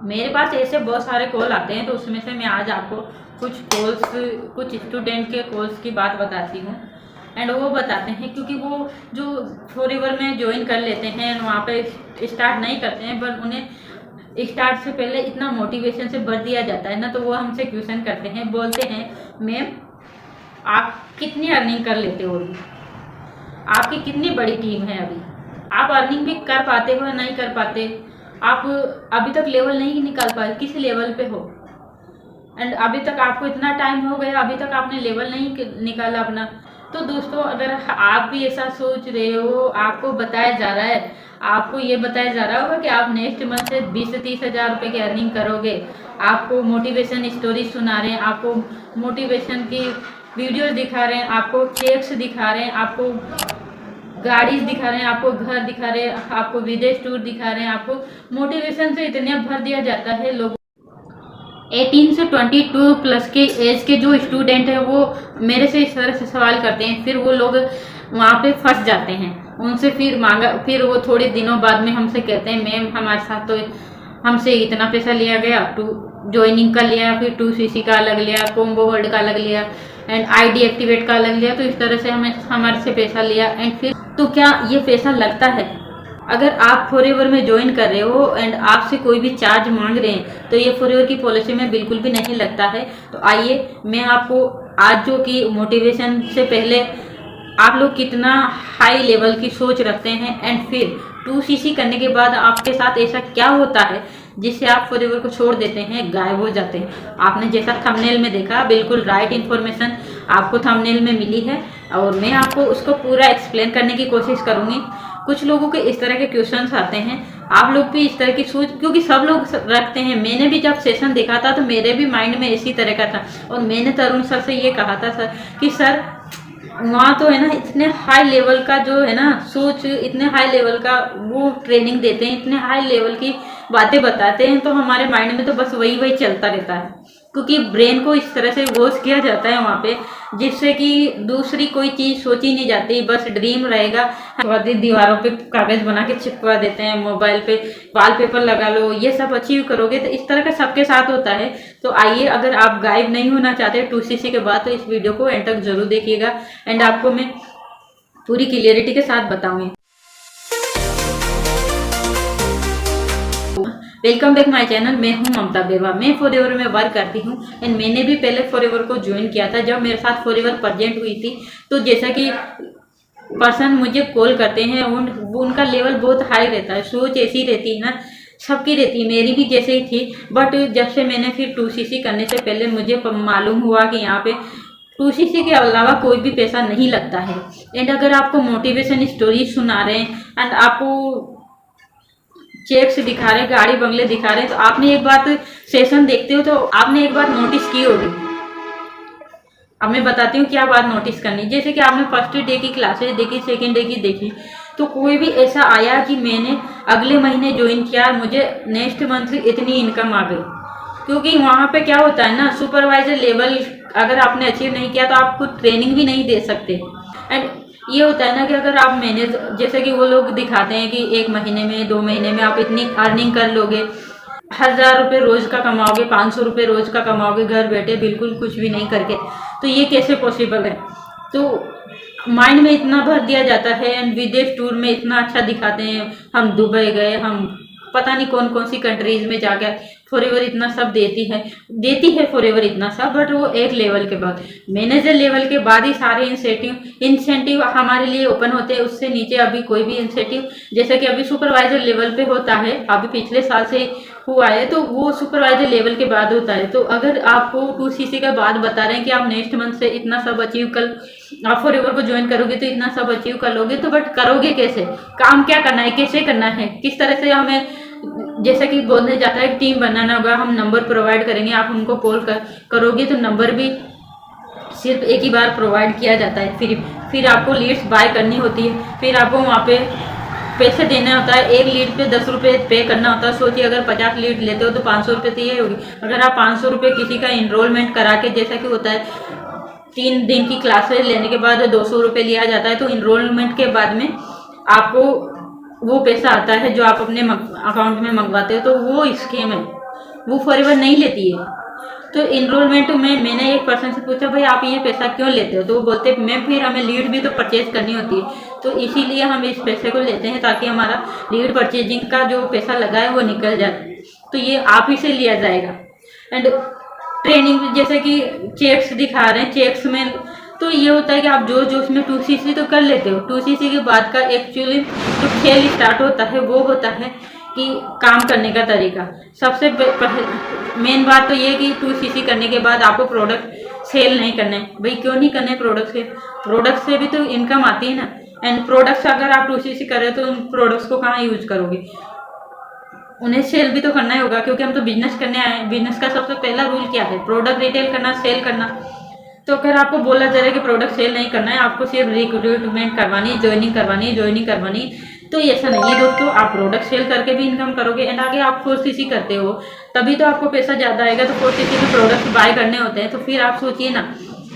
मेरे पास ऐसे बहुत सारे कॉल आते हैं, तो उसमें से मैं आज आपको कुछ स्टूडेंट के कॉल्स की बात बताती हूँ। एंड वो बताते हैं, क्योंकि वो जो फॉरएवर में ज्वाइन कर लेते हैं, वहाँ पे स्टार्ट नहीं करते हैं, बट उन्हें स्टार्ट से पहले इतना मोटिवेशन से भर दिया जाता है ना, तो वो हमसे क्वेश्चन करते हैं, बोलते हैं मैम आप कितनी अर्निंग कर लेते हो, आपकी कितनी बड़ी टीम है, अभी आप अर्निंग भी कर पाते हो या नहीं कर पाते, आप अभी तक लेवल नहीं निकाल पाए, किस लेवल पे हो, एंड अभी तक आपको इतना टाइम हो गया, अभी तक आपने लेवल नहीं निकाला अपना। तो दोस्तों, अगर आप भी ऐसा सोच रहे हो, आपको बताया जा रहा है, आपको ये बताया जा रहा होगा कि आप नेक्स्ट मंथ से 20 से 30 हज़ार रुपये की अर्निंग करोगे, आपको मोटिवेशन स्टोरी सुना रहे हैं, आपको मोटिवेशन की वीडियोस दिखा रहे हैं, आपको चेक्स दिखा रहे हैं, आपको गाड़ीज दिखा रहे हैं, आपको घर दिखा रहे हैं, आपको विदेश टूर दिखा रहे हैं, आपको मोटिवेशन से इतने भर दिया जाता है। लोग 18 से 22 प्लस के एज के जो स्टूडेंट हैं, वो मेरे से इस तरह से सवाल करते हैं, फिर वो लोग वहाँ पे फंस जाते हैं, उनसे फिर वो थोड़े दिनों बाद में हमसे कहते हैं मैम हमारे साथ तो हमसे इतना पैसा लिया गया, ज्वाइनिंग का लिया, फिर 2cc का अलग लिया, कोम्बो वर्ल्ड का अलग लिया, एंड आईडी एक्टिवेट का अलग लिया, तो इस तरह से हमारे से पैसा लिया। एंड फिर तो क्या ये पैसा लगता है? अगर आप फॉरएवर में ज्वाइन कर रहे हो एंड आपसे कोई भी चार्ज मांग रहे हैं, तो ये फॉरएवर की पॉलिसी में बिल्कुल भी नहीं लगता है। तो आइए मैं आपको आज जो कि मोटिवेशन से पहले आप लोग कितना हाई लेवल की सोच रखते हैं, एंड फिर 2cc करने के बाद आपके साथ ऐसा क्या होता है जिससे आप फॉरएवर को छोड़ देते हैं, गायब हो जाते हैं। आपने जैसा थंबनेल में देखा, बिल्कुल राइट इन्फॉर्मेशन आपको थंबनेल में मिली है, और मैं आपको उसको पूरा एक्सप्लेन करने की कोशिश करूंगी। कुछ लोगों के इस तरह के क्वेश्चंस आते हैं, आप लोग भी इस तरह की सोच, क्योंकि सब लोग रखते हैं। मैंने भी जब सेशन देखा था तो मेरे भी माइंड में इसी तरह का था, और मैंने तरुण सर से ये कहा था सर कि सर वहाँ तो है ना इतने हाई लेवल का जो है ना सोच, इतने हाई लेवल का वो ट्रेनिंग देते हैं, इतने हाई लेवल की बातें बताते हैं, तो हमारे माइंड में तो बस वही वही चलता रहता है, क्योंकि ब्रेन को इस तरह से वॉश किया जाता है वहाँ पे, जिससे कि दूसरी कोई चीज़ सोची नहीं जाती, बस ड्रीम रहेगा। दीवारों पे कागज बना के चिपका देते हैं, मोबाइल पे वॉलपेपर लगा लो, ये सब अचीव करोगे, तो इस तरह का सबके साथ होता है। तो आइए, अगर आप गायब नहीं होना चाहते 2cc के बाद, तो इस वीडियो को एंड तक जरूर देखिएगा, एंड आपको मैं पूरी क्लियरिटी के साथ बताऊंगी। वेलकम बैक माय चैनल, मैं हूं ममता बेवा। मैं फॉरएवर में वर्क करती हूं, एंड मैंने भी पहले फॉरएवर को ज्वाइन किया था। जब मेरे साथ फॉरएवर प्रेजेंट हुई थी, तो जैसा कि पर्सन मुझे कॉल करते हैं, उनका लेवल बहुत हाई रहता है, सोच ऐसी रहती है ना, सबकी रहती है, मेरी भी जैसे ही थी। बट जब से मैंने फिर 2cc करने से पहले मुझे मालूम हुआ कि यहाँ पे 2cc के अलावा कोई भी पैसा नहीं लगता है। एंड अगर आपको मोटिवेशन स्टोरी सुना रहे हैं, एंड आपको चेक्स दिखा रहे हैं, गाड़ी बंगले दिखा रहे हैं, तो आपने एक बात सेशन देखते हो तो आपने एक बात नोटिस की होगी। अब मैं बताती हूँ क्या बात नोटिस करनी। जैसे कि आपने फर्स्ट डे की क्लासेस देखी, सेकेंड डे की देखी, तो कोई भी ऐसा आया कि मैंने अगले महीने ज्वाइन किया, मुझे नेक्स्ट मंथ इतनी इनकम आ गई। क्योंकि वहाँ पे क्या होता है ना, सुपरवाइजर लेवल अगर आपने अचीव नहीं किया तो आपको ट्रेनिंग भी नहीं दे सकते। एंड ये होता है ना कि अगर आप मैनेज, जैसे कि वो लोग दिखाते हैं कि 1 महीने में 2 महीने में आप इतनी अर्निंग कर लोगे, 1000 रुपये रोज का कमाओगे, 500 रुपये रोज का कमाओगे, घर बैठे बिल्कुल कुछ भी नहीं करके, तो ये कैसे पॉसिबल है? तो माइंड में इतना भर दिया जाता है, एंड विदेश टूर में इतना अच्छा दिखाते हैं, हम दुबई गए, हम पता नहीं कौन कौन सी कंट्रीज में जाकर, फॉरएवर इतना सब देती है फॉरएवर इतना सब, बट वो एक लेवल के बाद, मैनेजर लेवल के बाद ही सारे इंसेंटिव हमारे लिए ओपन होते हैं। उससे नीचे अभी कोई भी इंसेंटिव, जैसे कि अभी सुपरवाइजर लेवल पे होता है, अभी पिछले साल से हुआ है, तो वो सुपरवाइजर लेवल के बाद होता है। तो अगर आपको 2cc के बाद बता रहे हैं कि आप नेक्स्ट मंथ से इतना सब अचीव कर, आप फॉरएवर को ज्वाइन करोगे तो इतना सब अचीव कर लोगे, तो बट करोगे कैसे? काम क्या करना है, कैसे करना है, किस तरह से हमें, जैसा कि बोलने जाता है टीम बनाना होगा, हम नंबर प्रोवाइड करेंगे, आप उनको कॉल करोगे तो नंबर भी सिर्फ एक ही बार प्रोवाइड किया जाता है। फिर आपको लीड्स बाय करनी होती है, फिर आपको वहाँ पे पैसे देना होता है, एक लीड पे 10 रुपये पे करना होता है। सोचिए अगर 50 लीड लेते हो तो 500 रुपये तो ये होगी। अगर आप 500 रुपये किसी का इनरोलमेंट करा के, जैसा कि होता है 3 दिन की क्लासेज लेने के बाद 200 रुपये लिया जाता है, तो इनरोलमेंट के बाद में आपको वो पैसा आता है जो आप अपने अकाउंट में मंगवाते हो, तो वो स्कीम है। वो फॉरएवर नहीं लेती है। तो इनरोलमेंट में मैंने एक पर्सन से पूछा, भाई आप ये पैसा क्यों लेते हो? तो वो बोलते मैम फिर हमें लीड भी तो परचेज करनी होती है, तो इसीलिए हम इस पैसे को लेते हैं ताकि हमारा लीड परचेजिंग का जो पैसा लगा है वो निकल जाए। तो ये आप ही से लिया जाएगा। एंड ट्रेनिंग जैसे कि चेक्स दिखा रहे हैं, चेक्स में तो ये होता है कि आप जो उसमें 2cc तो कर लेते हो, 2cc के बाद का एक्चुअली जो खेल स्टार्ट होता है वो होता है कि काम करने का तरीका। सबसे मेन बात तो ये कि 2cc करने के बाद आपको प्रोडक्ट सेल नहीं करने। भाई क्यों नहीं करने प्रोडक्ट से? प्रोडक्ट से भी तो इनकम आती है ना। एंड प्रोडक्ट्स अगर आप 2cc कर रहे हो तो उन प्रोडक्ट्स को कहाँ यूज करोगे? उन्हें सेल भी तो करना ही होगा, क्योंकि हम तो बिजनेस करने आए हैं। बिजनेस का सबसे पहला रूल क्या है? प्रोडक्ट रिटेल करना, सेल करना। तो अगर आपको बोला जा रहा है कि प्रोडक्ट सेल नहीं करना है, आपको सिर्फ रिक्रूटमेंट करवानी है, ज्वाइनिंग करवानी, तो ऐसा नहीं है दोस्तों। आप प्रोडक्ट सेल करके भी इनकम करोगे। एंड आगे आप 4cc करते हो तभी तो आपको पैसा ज़्यादा आएगा। तो 4cc के प्रोडक्ट बाय करने होते हैं, तो फिर आप सोचिए ना,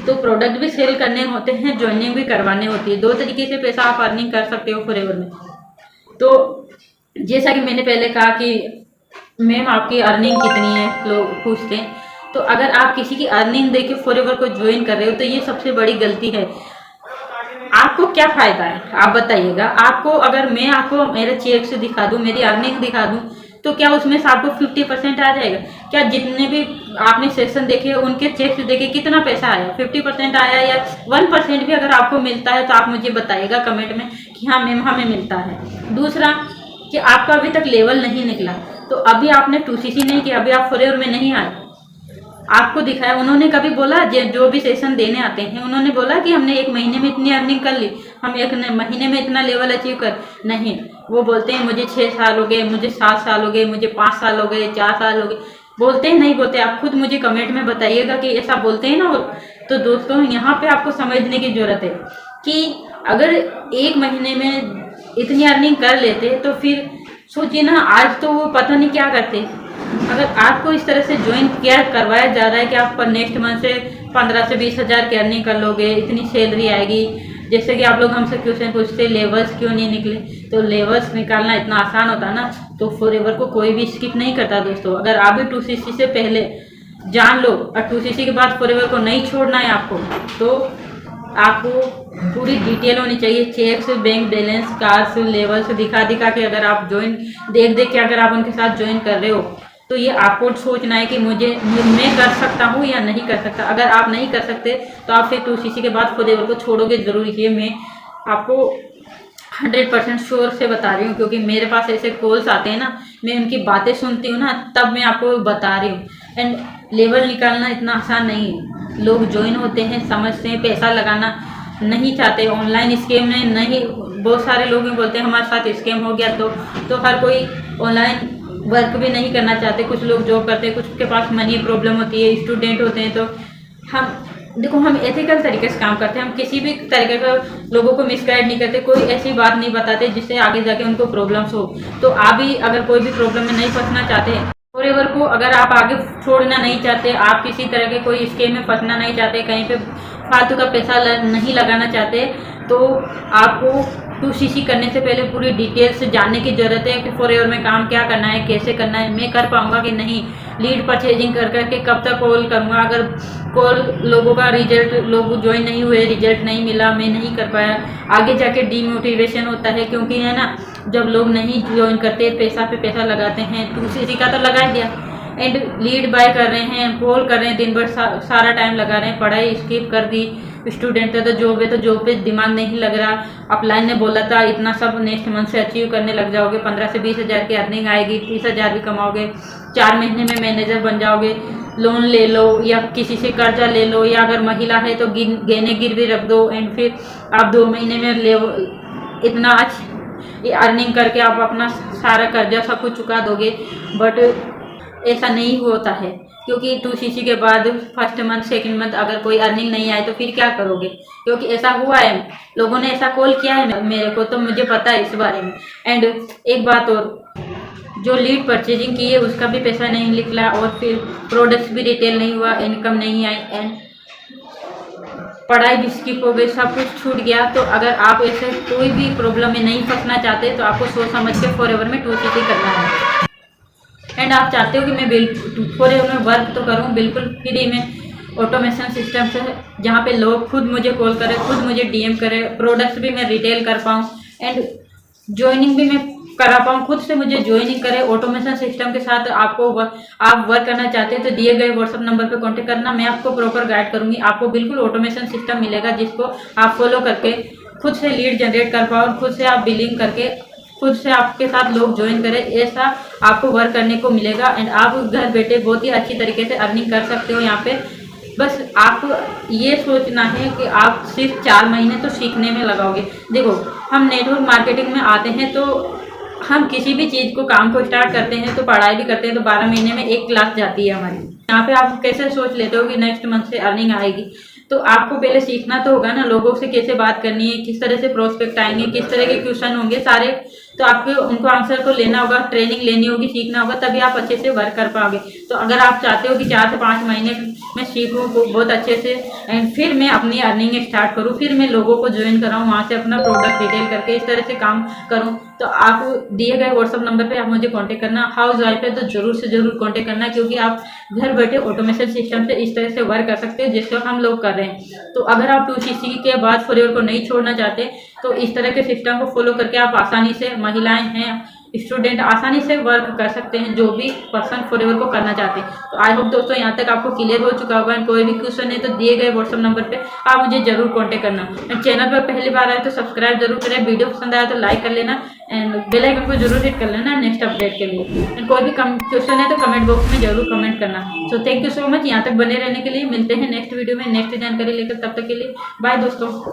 तो प्रोडक्ट भी सेल करने होते हैं, ज्वाइनिंग भी करवाने होती है। 2 तरीके से पैसा आप अर्निंग कर सकते हो फॉरएवर में। तो जैसा कि मैंने पहले कहा कि मैम आपकी अर्निंग कितनी है, लोग पूछते हैं। तो अगर आप किसी की अर्निंग देख के फॉरएवर को ज्वाइन कर रहे हो तो ये सबसे बड़ी गलती है। आपको क्या फायदा है आप बताइएगा? आपको अगर मैं आपको मेरे चेक से दिखा दूं, मेरी अर्निंग दिखा दूं, तो क्या उसमें से आपको 50% आ जाएगा? क्या जितने भी आपने सेशन देखे उनके चेक से देखे कितना पैसा आया? 50% आया या 1% भी अगर आपको मिलता है तो आप मुझे बताइएगा कमेंट में कि हाँ मैम हमें मिलता है। दूसरा कि आपका अभी तक लेवल नहीं निकला, तो अभी आपने 2cc नहीं किया, अभी आप फॉरएवर में नहीं आए, आपको दिखाया। उन्होंने कभी बोला जो भी सेशन देने आते हैं उन्होंने बोला कि हमने 1 महीने में इतनी अर्निंग कर ली, हम 1 महीने में इतना लेवल अचीव कर? नहीं, वो बोलते हैं मुझे 6 साल हो गए, मुझे 7 साल हो गए, मुझे 5 साल हो गए, 4 साल हो गए। बोलते हैं नहीं बोलते? आप खुद मुझे कमेंट में बताइएगा कि ऐसा बोलते हैं ना। तो दोस्तों यहाँ पे आपको समझने की जरूरत है कि अगर 1 महीने में इतनी अर्निंग कर लेते तो फिर सोचिए ना, आज तो वो पता नहीं क्या करते। अगर आपको इस तरह से ज्वाइन किया करवाया जा रहा है कि आप पर नेक्स्ट मंथ से 15 से 20 हज़ार की अर्निंग कर लोगे, इतनी सैलरी आएगी। जैसे कि आप लोग हमसे क्वेश्चन पूछते लेवल्स क्यों नहीं निकले, तो लेवल्स निकालना इतना आसान होता ना तो फॉरएवर को कोई भी स्किप नहीं करता दोस्तों। अगर आप भी 2cc से पहले जान लो और 2cc के बाद फॉरएवर को नहीं छोड़ना है आपको, तो आपको पूरी डिटेल होनी चाहिए। Checks, bank balance, cars, levels दिखा के अगर आप ज्वाइन देख के अगर आप उनके साथ ज्वाइन कर रहे हो तो ये आपको सोचना है कि मैं कर सकता हूँ या नहीं कर सकता। अगर आप नहीं कर सकते तो आप फिर 2cc के बाद फॉरएवर को छोड़ोगे जरूरी है। मैं आपको 100% श्योर से बता रही हूँ, क्योंकि मेरे पास ऐसे कॉल्स आते हैं ना, मैं उनकी बातें सुनती हूँ ना, तब मैं आपको बता रही हूँ। एंड लेवल निकालना इतना आसान नहीं है। लोग ज्वाइन होते हैं, समझते हैं, पैसा लगाना नहीं चाहते, ऑनलाइन स्कैम में नहीं। बहुत सारे लोग बोलते हैं हमारे साथ स्कैम हो गया, तो हर कोई ऑनलाइन वर्क भी नहीं करना चाहते। कुछ लोग जॉब करते हैं, कुछ के पास मनी प्रॉब्लम होती है, स्टूडेंट होते हैं। तो हम एथिकल तरीके से काम करते हैं, हम किसी भी तरीके का लोगों को मिसगाइड नहीं करते, कोई ऐसी बात नहीं बताते जिससे आगे जाके उनको प्रॉब्लम्स हो। तो आप भी अगर कोई भी प्रॉब्लम में नहीं फंसना चाहते, फॉरएवर को अगर आप आगे छोड़ना नहीं चाहते, आप किसी तरह के कोई स्कीम में फंसना नहीं चाहते, कहीं पे फालतू का पैसा नहीं लगाना चाहते, तो आपको 2cc करने से पहले पूरी डिटेल से जानने की ज़रूरत है कि फॉरएवर में काम क्या करना है, कैसे करना है, मैं कर पाऊंगा कि नहीं, लीड परचेजिंग कर करके कब तक कॉल करूंगा, अगर कॉल लोगों का रिजल्ट, लोग ज्वाइन नहीं हुए, रिजल्ट नहीं मिला, मैं नहीं कर पाया, आगे जाके डीमोटिवेशन होता है। क्योंकि है ना, जब लोग नहीं ज्वाइन करते, पैसा पे पैसा लगाते हैं, 2cc का तो लगा दिया, एंड लीड बाय कर रहे हैं, कॉल कर रहे हैं, दिन भर सारा टाइम लगा रहे हैं, पढ़ाई स्किप कर दी। स्टूडेंट है तो जॉब पे दिमाग नहीं लग रहा। अपलाइन ने बोला था इतना सब नेक्स्ट मंथ से अचीव करने लग जाओगे, 15 से 20 हज़ार की अर्निंग आएगी, 30 हज़ार भी कमाओगे, 4 महीने में मैनेजर बन जाओगे। लोन ले लो या किसी से कर्जा ले लो, या अगर महिला है तो गहने गिरवी रख दो, एंड फिर आप 2 महीने में इतना अर्निंग करके आप अपना सारा कर्जा सब कुछ चुका दोगे। बट ऐसा नहीं होता है, क्योंकि 2cc के बाद फर्स्ट मंथ, सेकंड मंथ अगर कोई अर्निंग नहीं आए तो फिर क्या करोगे? क्योंकि ऐसा हुआ है, लोगों ने ऐसा कॉल किया है मेरे को, तो मुझे पता है इस बारे में। एंड एक बात और, जो लीड परचेजिंग की है उसका भी पैसा नहीं निकला, और फिर प्रोडक्ट्स भी रिटेल नहीं हुआ, इनकम नहीं आई, एंड पढ़ाई भी स्किप हो गई, सब कुछ छूट गया। तो अगर आप ऐसे कोई भी प्रॉब्लम में नहीं फंसना चाहते तो आपको सोच समझ के फॉरएवर में 2cc करना है। एंड आप चाहते हो कि मैं बिल्कुल फॉरएवर में वर्क तो करूँ बिल्कुल फ्री में ऑटोमेशन सिस्टम से, जहाँ पे लोग खुद मुझे कॉल करें, खुद मुझे डीएम करें, प्रोडक्ट्स भी मैं रिटेल कर पाऊँ एंड ज्वाइनिंग भी मैं करा पाऊँ, खुद से मुझे ज्वाइनिंग करें ऑटोमेशन सिस्टम के साथ। आप वर्क करना चाहते हैं तो दिए गए व्हाट्सअप नंबर पे कांटेक्ट करना, मैं आपको प्रॉपर गाइड करूँगी। आपको बिल्कुल ऑटोमेशन सिस्टम मिलेगा जिसको आप फॉलो करके खुद से लीड जनरेट कर पाओ, खुद से आप बिलिंग करके खुद से आपके साथ लोग ज्वाइन करें, ऐसा आपको वर्क करने को मिलेगा। एंड आप घर बैठे बहुत ही अच्छी तरीके से अर्निंग कर सकते हो यहाँ पे। बस आपको ये सोचना है कि आप सिर्फ 4 महीने तो सीखने में लगाओगे। देखो, हम नेटवर्क मार्केटिंग में आते हैं तो हम किसी भी चीज़ को काम को स्टार्ट करते हैं तो पढ़ाई भी करते हैं तो 12 महीने में 1 क्लास जाती है हमारी। यहाँ पे आप कैसे सोच लेते हो कि नेक्स्ट मंथ से अर्निंग आएगी, तो आपको पहले सीखना तो होगा ना, लोगों से कैसे बात करनी है, किस तरह से प्रोस्पेक्ट आएंगे, किस तरह के क्वेश्चन होंगे सारे, तो आपको उनको आंसर को लेना होगा, ट्रेनिंग लेनी होगी, सीखना होगा, तभी आप अच्छे से वर्क कर पाओगे। तो अगर आप चाहते हो कि 4 से 5 महीने में सीखूँ बहुत अच्छे से एंड फिर मैं अपनी अर्निंग स्टार्ट करूँ, फिर मैं लोगों को ज्वाइन कराऊँ, वहाँ से अपना प्रोडक्ट रिटेल करके इस तरह से काम करूँ, तो आप दिए गए व्हाट्सअप नंबर पे आप मुझे कांटेक्ट करना। हाउस वाइफ है तो जरूर से जरूर कांटेक्ट करना, क्योंकि आप घर बैठे ऑटोमेशन सिस्टम से इस तरह से वर्क कर सकते हो जिसको हम लोग कर रहे हैं। तो अगर आप 2CC के बाद फॉरएवर को नहीं छोड़ना चाहते तो इस तरह के सिस्टम को फॉलो करके आप आसानी से, महिलाएं हैं, स्टूडेंट आसानी से वर्क कर सकते हैं, जो भी पर्सन फॉरएवर को करना चाहते हैं। तो आई होप दोस्तों यहाँ तक आपको क्लियर हो चुका होगा। कोई भी क्वेश्चन है तो दिए गए व्हाट्सअप नंबर पे आप मुझे जरूर कांटेक्ट करना। एंड चैनल पर पहली बार आए तो सब्सक्राइब जरूर करें, वीडियो पसंद आया तो लाइक कर लेना एंड बेल आइकन को जरूर हिट कर लेना नेक्स्ट अपडेट के लिए। एंड कोई भी क्वेश्चन है तो कमेंट बॉक्स में जरूर कमेंट करना। So thank you so much यहाँ तक बने रहने के लिए। मिलते हैं नेक्स्ट वीडियो में नेक्स्ट जानकारी लेकर, तब तक के लिए बाय दोस्तों।